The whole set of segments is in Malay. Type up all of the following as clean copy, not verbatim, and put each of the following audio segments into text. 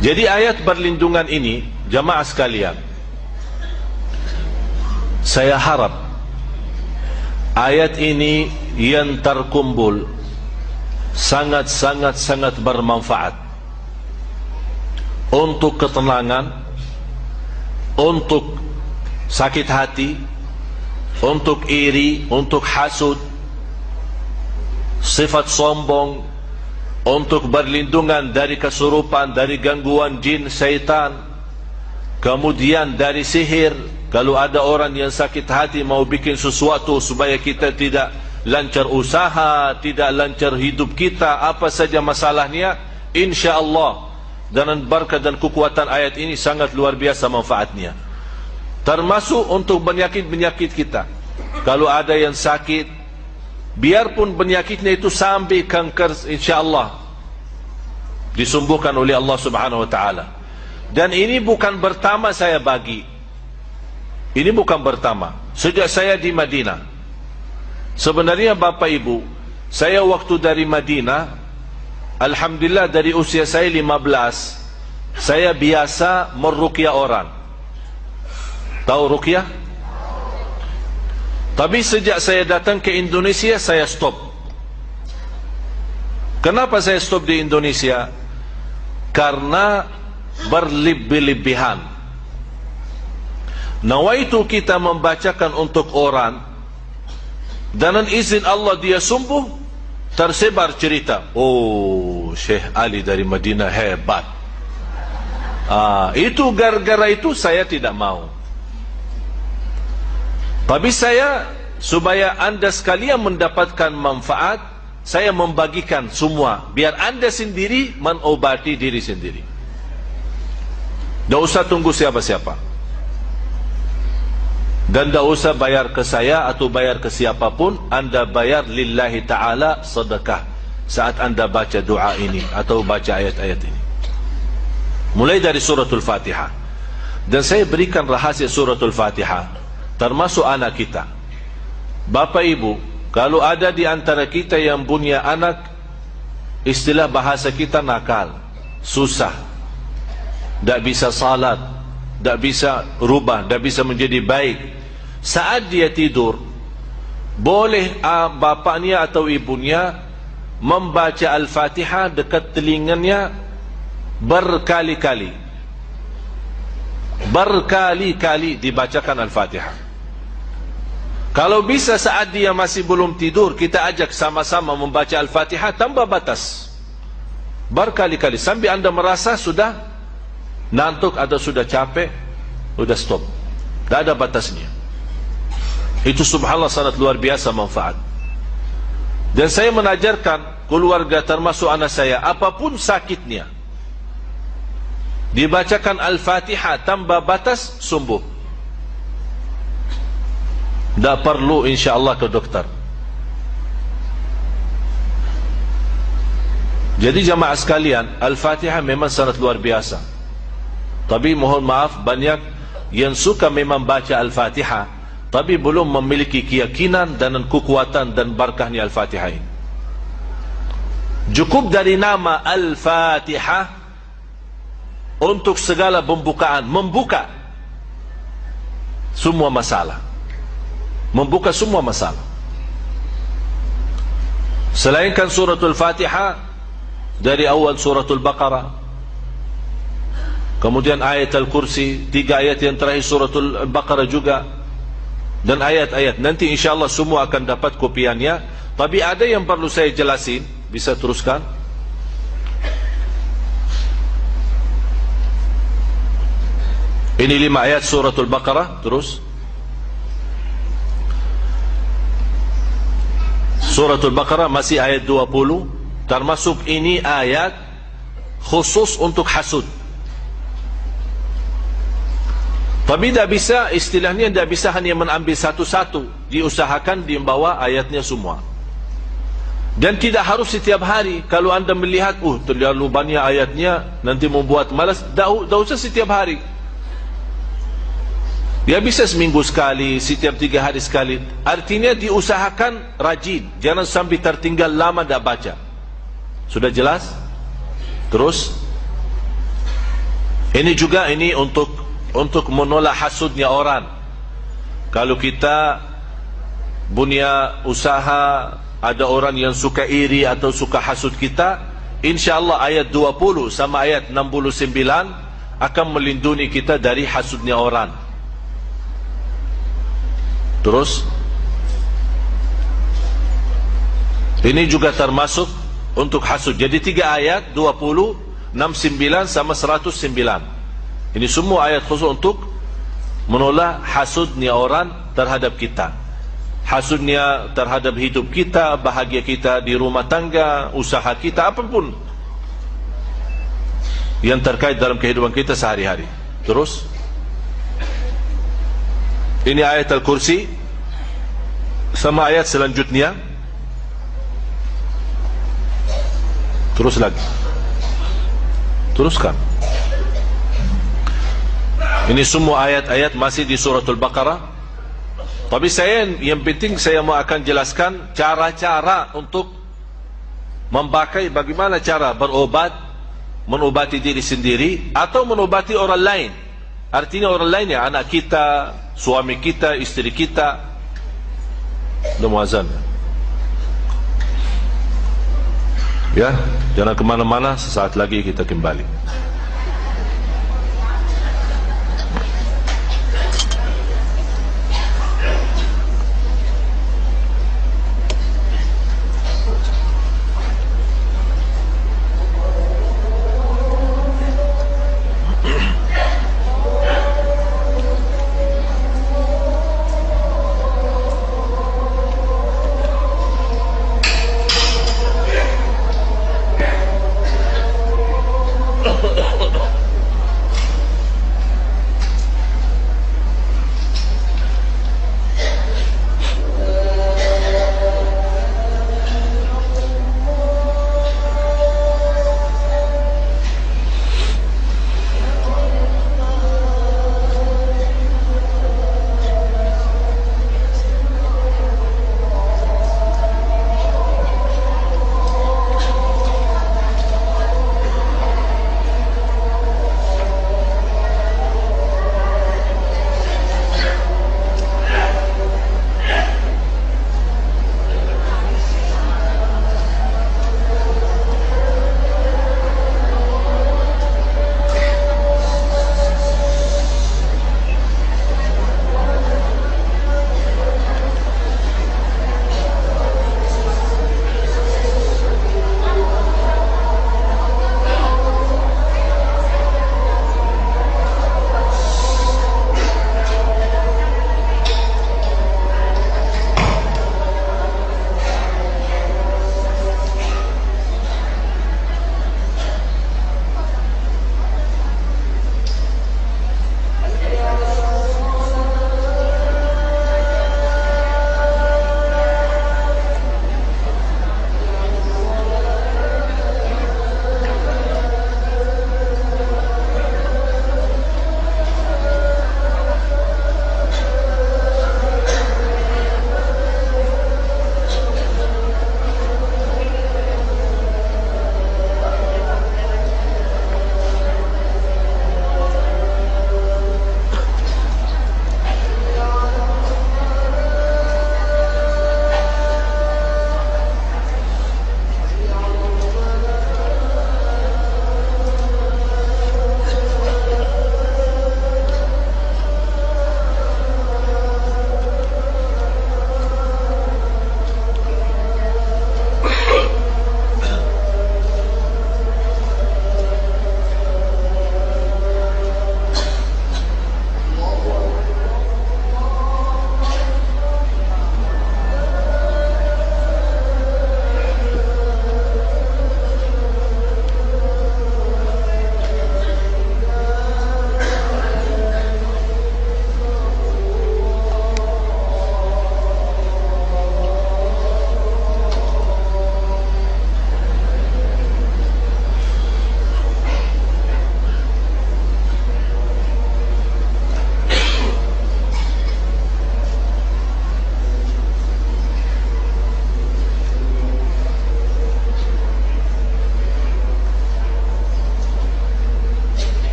Jadi ayat perlindungan ini, jamaah sekalian, saya harap ayat ini yang terkumpul sangat bermanfaat untuk ketenangan, untuk sakit hati, untuk iri, untuk hasud, sifat sombong, untuk berlindungan dari kesurupan, dari gangguan jin, syaitan, kemudian dari sihir. Kalau ada orang yang sakit hati mau bikin sesuatu supaya kita tidak lancar usaha, tidak lancar hidup kita, apa saja masalahnya, insya-Allah dengan berkat dan kekuatan ayat ini sangat luar biasa manfaatnya. Termasuk untuk penyakit-penyakit kita. Kalau ada yang sakit, biarpun penyakitnya itu sampai kanker, insya-Allah disembuhkan oleh Allah Subhanahu wa taala. Dan ini bukan pertama saya bagi. Ini bukan pertama. Sejak saya di Madinah. Sebenarnya Bapak Ibu, saya waktu dari Madinah, alhamdulillah dari usia saya 15, saya biasa meruqyah orang. Tahu ruqyah? Tapi sejak saya datang ke Indonesia, saya stop. Kenapa saya stop di Indonesia? Karena berlebih-lebihan. Nawaitu kita membacakan untuk orang, dengan izin Allah dia sembuh, tersebar cerita, oh Syekh Ali dari Madinah hebat. Itu gara-gara itu saya tidak mau. Tapi saya, supaya anda sekalian mendapatkan manfaat, saya membagikan semua, biar anda sendiri mengobati diri sendiri. Tidak usah tunggu siapa-siapa, dan tidak usah bayar ke saya atau bayar ke siapapun. Anda bayar lillahi ta'ala sedekah saat anda baca doa ini atau baca ayat-ayat ini, mulai dari suratul Fatihah. Dan saya berikan rahasia suratul Fatihah, termasuk anak kita. Bapak Ibu, kalau ada di antara kita yang punya anak, istilah bahasa kita nakal, susah, tidak bisa salat, tidak bisa rubah, tidak bisa menjadi baik, saat dia tidur, boleh bapaknya atau ibunya membaca Al-Fatihah dekat telinganya berkali-kali. Berkali-kali dibacakan Al-Fatihah. Kalau bisa saat dia masih belum tidur, kita ajak sama-sama membaca Al-Fatihah tanpa batas, berkali-kali, sampai anda merasa sudah ngantuk atau sudah capek, sudah stop, tidak ada batasnya. Itu subhanallah sangat luar biasa manfaat. Dan saya menajarkan keluarga, termasuk anak saya, apapun sakitnya, dibacakan Al-Fatihah tanpa batas, sembuh. Tidak perlu insya-Allah ke dokter. Jadi jamaah sekalian, Al-Fatihah memang sangat luar biasa. Tapi mohon maaf, banyak yang suka memang baca Al-Fatihah, tapi belum memiliki keyakinan dan kekuatan dan barakahnya Al-Fatihah ini. Cukup dari nama Al-Fatihah untuk segala pembukaan, membuka semua masalah, membuka semua masalah. Selainkan suratul Fatihah, dari awal suratul Baqarah, kemudian ayat Al-Kursi, 3 ayat yang terakhir suratul Baqarah juga, dan ayat-ayat nanti insyaAllah semua akan dapat kopiannya. Tapi ada yang perlu saya jelasin, bisa teruskan. Ini 5 ayat suratul Baqarah. Terus suratul Baqarah masih ayat 20, termasuk ini ayat khusus untuk hasud. Tapi tidak bisa, istilahnya tidak bisa hanya mengambil satu-satu, diusahakan dibawa ayatnya semua. Dan tidak harus setiap hari. Kalau anda melihat, terlalu banyak ayatnya, nanti membuat malas, tidak usah setiap hari. Dia bisa seminggu sekali, setiap 3 hari sekali. Artinya diusahakan rajin, jangan sampai tertinggal lama tidak baca. Sudah jelas? Terus Ini juga untuk menolak hasudnya orang. Kalau kita punya usaha, ada orang yang suka iri atau suka hasud kita, InsyaAllah ayat 20 sama ayat 69 akan melindungi kita dari hasudnya orang. Terus ini juga termasuk untuk hasud. Jadi 3 ayat, 20, 69 sama 109. Ini semua ayat khusus untuk menolak hasudnya orang terhadap kita. Hasudnya terhadap hidup kita, bahagia kita di rumah tangga, usaha kita, apapun yang terkait dalam kehidupan kita sehari-hari. Terus ini ayat Al-Kursi sama ayat selanjutnya. Terus lagi, teruskan. Ini semua ayat-ayat masih di suratul Baqarah. Tapi yang penting saya mau akan jelaskan cara-cara untuk memakai, bagaimana cara berobat, menobati diri sendiri atau menobati orang lain. Artinya orang lain ya, anak kita, suami kita, istri kita. Udah muazzan ya, jangan kemana-mana, sesaat lagi kita kembali.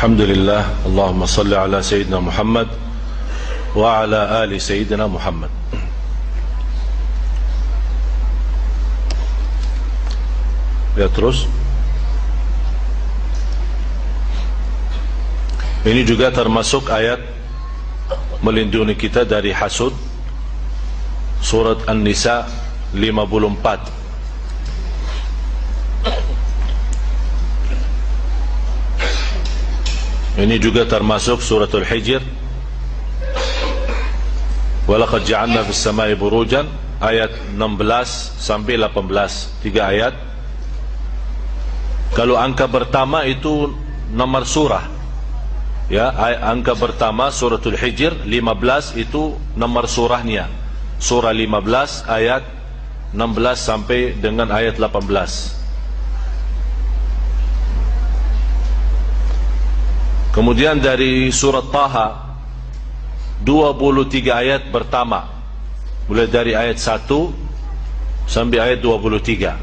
Alhamdulillah, Allahumma salli ala Sayyidina Muhammad wa ala ali Sayyidina Muhammad. Ya, terus ini juga termasuk ayat melindungi kita dari hasud. Surat An-Nisa 54. Ini juga termasuk suratul Hijr. Walaqad ja'alna fis samai burujan, ayat 16 sampai 18, 3 ayat. Kalau angka pertama itu nomor surah, ya, angka pertama suratul Hijr 15 itu nomor surahnya, surah 15 ayat 16 sampai dengan ayat 18. Kemudian dari surat Taha 23 ayat pertama, mulai dari ayat 1 sampai ayat 23.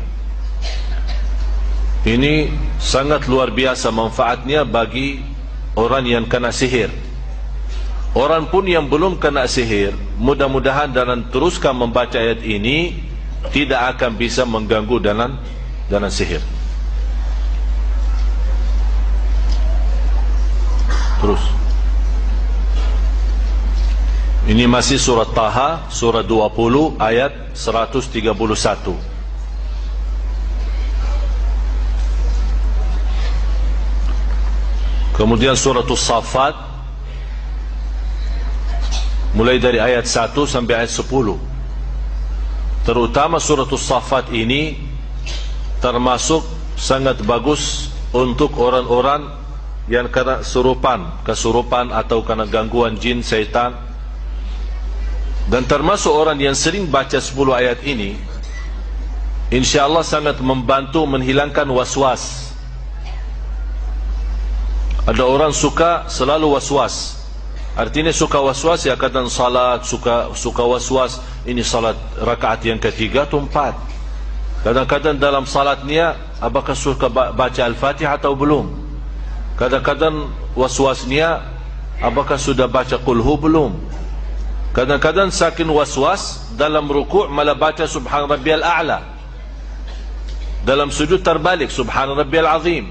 Ini sangat luar biasa manfaatnya bagi orang yang kena sihir. Orang pun yang belum kena sihir, mudah-mudahan dalam teruskan membaca ayat ini tidak akan bisa mengganggu dalam sihir. Terus ini masih surat Taha, surah 20 ayat 131. Kemudian suratul Safat mulai dari ayat 1 sampai ayat 10. Terutama suratul Safat ini termasuk sangat bagus untuk orang-orang yang kena kesurupan atau kena gangguan jin, syaitan. Dan termasuk orang yang sering baca 10 ayat ini, InsyaAllah sangat membantu menghilangkan was-was. Ada orang suka selalu was-was. Artinya suka was-was, ya, kadang salat suka was-was, ini salat rakaat yang ketiga atau 4. Kadang-kadang dalam salatnya apakah suka baca Al-Fatihah atau belum. Kadang-kadang was-wasnya apakah sudah baca Qul Hu belum. Kadang-kadang saking was-was dalam rukuk malah baca Subhan Rabbiyal A'la, dalam sujud terbalik Subhan Rabbiyal Azim,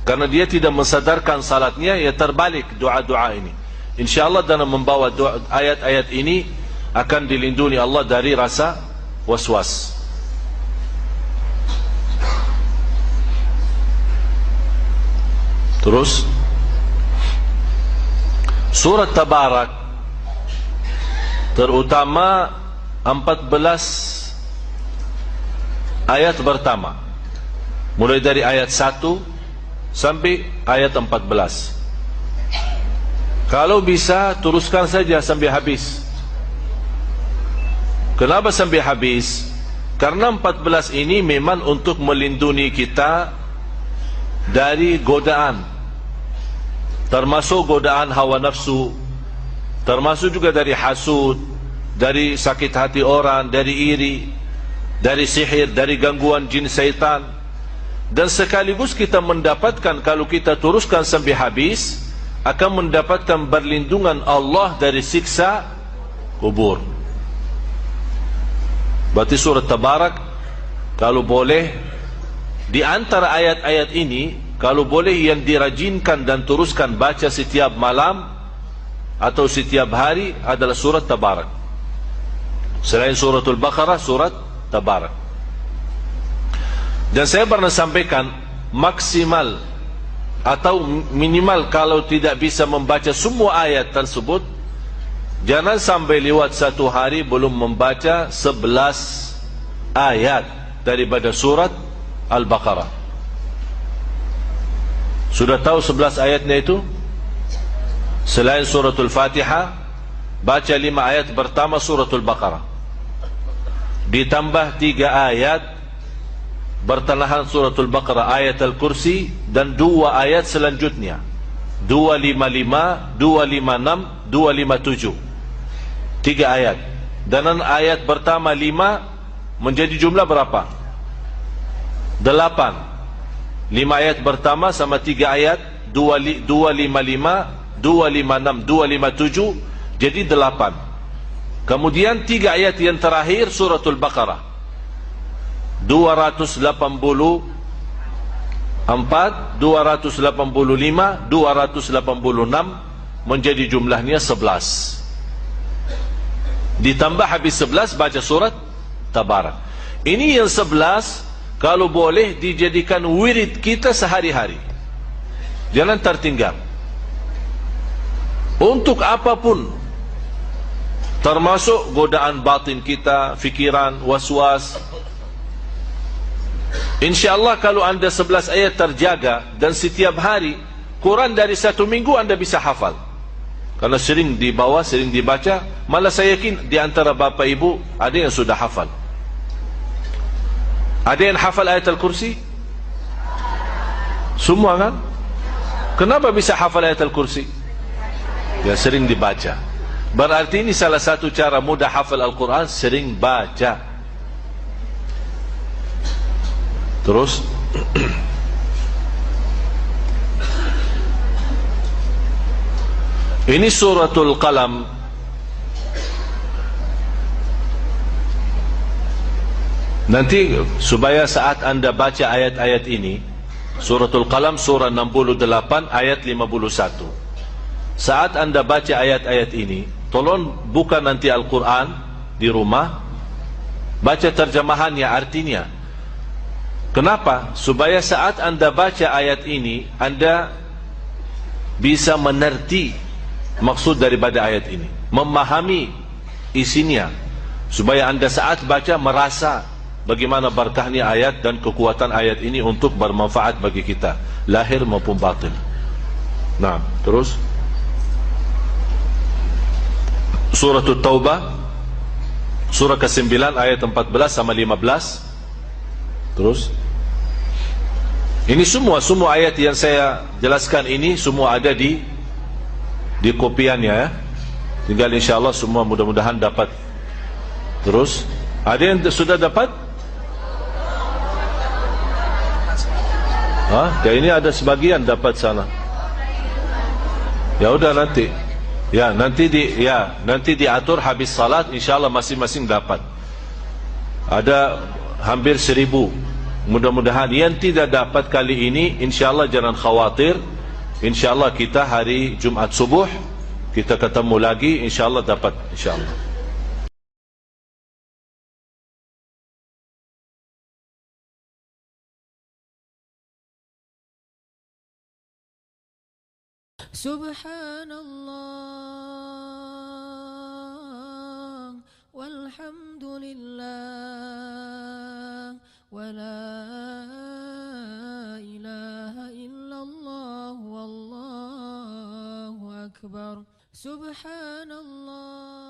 karena dia tidak mensadarkan salatnya, ya terbalik doa-doa ini. InsyaAllah dalam membawa ayat-ayat ini akan dilindungi Allah dari rasa was-was. Terus surat Tabarak, terutama 14 ayat pertama, mulai dari ayat 1 sampai ayat 14. Kalau bisa teruskan saja sampai habis. Kenapa sampai habis? Karena 14 ini memang untuk melindungi kita dari godaan, termasuk godaan hawa nafsu, termasuk juga dari hasud, dari sakit hati orang, dari iri, dari sihir, dari gangguan jin syaitan. Dan sekaligus kita mendapatkan, kalau kita teruskan sampai habis, akan mendapatkan perlindungan Allah dari siksa kubur. Berarti surat Tabarak, kalau boleh di antara ayat-ayat ini, kalau boleh yang dirajinkan dan teruskan baca setiap malam atau setiap hari adalah surat Tabarak. Selain suratul Baqarah, surat Tabarak. Dan saya pernah sampaikan, maksimal atau minimal kalau tidak bisa membaca semua ayat tersebut, jangan sampai lewat satu hari belum membaca 11 ayat daripada surat Al-Baqarah. Sudah tahu 11 ayatnya itu? Selain suratul Fatihah, baca 5 ayat pertama suratul Baqarah, ditambah 3 ayat bertengahan suratul Baqarah, ayat Al-Kursi, dan 2 ayat selanjutnya, 255, 256, 257, 3 ayat. Dan ayat pertama 5 menjadi jumlah berapa? 8. 5 ayat pertama sama 3 ayat 255, 256, 257 jadi 8. Kemudian 3 ayat yang terakhir suratul Baqarah 284, 285, 286 menjadi jumlahnya 11. Ditambah habis 11 baca surat Tabarak. Ini yang 11 kalau boleh dijadikan wirid kita sehari-hari. Jangan tertinggal. Untuk apapun, termasuk godaan batin kita, fikiran, waswas. InsyaAllah kalau anda 11 ayat terjaga dan setiap hari, Quran dari 1 minggu anda bisa hafal. Karena sering dibawa, sering dibaca. Malah saya yakin di antara bapa ibu ada yang sudah hafal. Ada yang hafal ayat Al-Kursi? Semua kan? Kenapa bisa hafal ayat Al-Kursi? Ya sering dibaca. Berarti ini salah satu cara mudah hafal Al-Quran, sering baca. Terus ini suratul Qalam. Nanti supaya saat anda baca ayat-ayat ini, suratul Qalam surah 68 ayat 51. Saat anda baca ayat-ayat ini, tolong buka nanti Al-Quran di rumah, baca terjemahannya, artinya. Kenapa? Supaya saat anda baca ayat ini, anda bisa menerti maksud daripada ayat ini, memahami isinya, supaya anda saat baca merasa bagaimana berkahnya ayat dan kekuatan ayat ini untuk bermanfaat bagi kita, lahir maupun batin. Nah, terus surah Taubah surah ke-9 ayat 14 sama 15. Terus ini semua ayat yang saya jelaskan ini semua ada di kopiannya ya. Tinggal insyaAllah semua mudah-mudahan dapat. Terus ada yang sudah dapat? Kayak ini ada sebagian dapat sana. Ya udah nanti. Ya nanti diatur habis salat insyaallah masing-masing dapat. Ada hampir 1000. Mudah-mudahan yang tidak dapat kali ini insyaallah jangan khawatir. InsyaAllah kita hari Jumat subuh kita ketemu lagi, InsyaAllah dapat, InsyaAllah. Subhanallah walhamdulillah wala ilaha illallah wallahu akbar. Subhanallah.